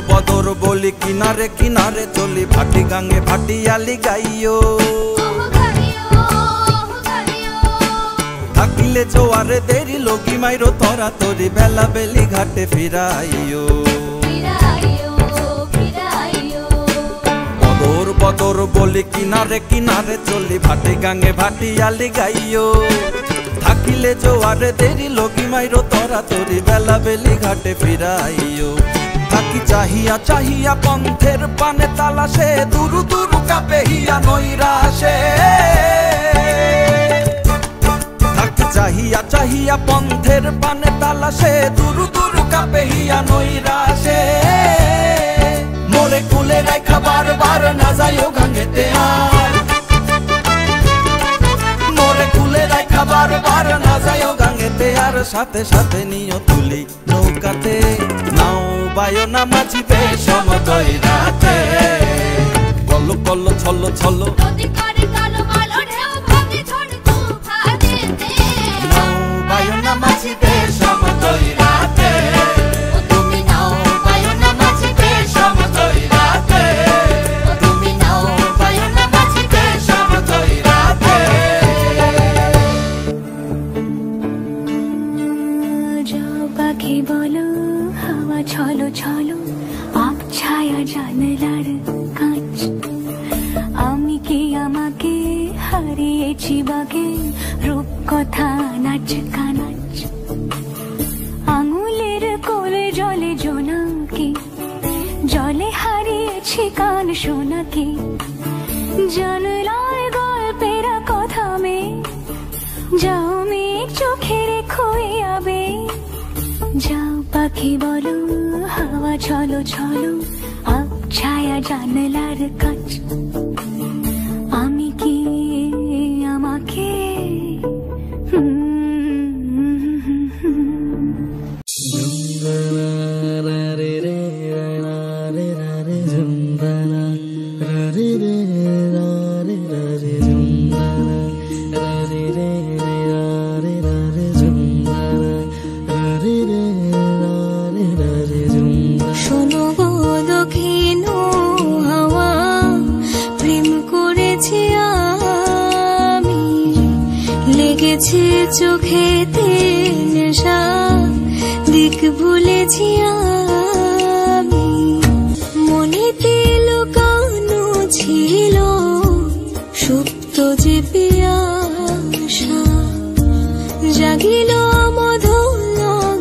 বদর বলি কিনারে কিনারে চলি ভাটি গাঙে ভাটিয়ালি গাইও থাকিলে জোয়ারে দেরি লগি মাইরো তরা তরি বেলা বেলি ঘাটে ফিরাইও বদর বদর বলি কিনারে কিনারে চলি ভাটি গাঙে ভাটিয়ালি গাইও থাকিলে জোয়ারে দেরি লগি মাইরো তরা তরি বেলা বেলি ঘাটে ফিরাইও থাকি চাহিয়া চাহিয়া পন্থের পানে তালাশে দুরু দুরু কাপে হিয়া নৈরাশে থাকি চাহিয়া চাহিয়া পন্থের পানে তালাশে দুরু দুরু কাপে হিয়া নৈরাশে মোরে কুলে রাখা বারবার না যাইও গাঙ্গেতে আর মোরে কুলে রাখা বারবার না যাইও গাঙ্গেতে আর সাথে সাথে নিও তুলি নৌকাতে নাও বায়ো না মাঝিবে সমতই রাতে কল কল ছল ছল নাও বায়ো না মাঝিবে সমতই রাতে তুমি নাও বায়ো না মাঝিবে সমতই রাতে তুমি নাও বায়ো না মাঝিবে সমতই রাতে যাও পাখি বলো হাওয়া ছলো ছলো আপ ছায়া জানলার কাঁচ আমি কি আমাকে হারিয়েছি বাগে রূপ কথা নাচ কানাচ আঙুলের কোলে জলে জোনাকি জলে হারিয়েছি কান শোনাকি জানলায় গল্পের কথা মে যাও মেঘ চোখে রেখো আবে যাও পাখি বলো হাওয়া ছলো ছলো আপ ছায়া জানলার কাঁচ আমি কি আমাকে শোনো গো দক্ষিণ হাওয়া প্রেম করেছি আমি লেগেছে চোখেতে নেশা দিক ভুলেছি আমি মনেতে লুকানো ছিল সুপ্ত যে পিয়াসা জাগিল মধুর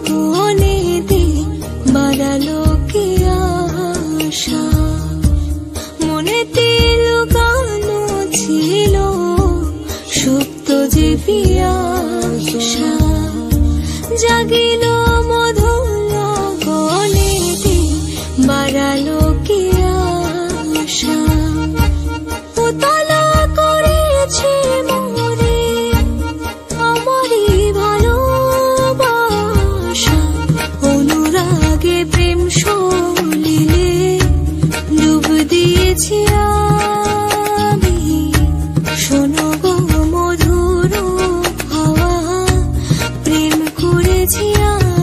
গনেতে বাড়ালো কি আশা মনেতে লুকানো ছিল সুপ্ত যে পিয়াসা জাগিল মধুর গনেতে বাড়ালো কি আশা উতলা করেছে মোরে আমারই ভালোবাসা অনুরাগে প্রেম সলিলে ডুব দিয়েছি আমি শোনো গো মধুর হাওয়া প্রেম করেছি আমি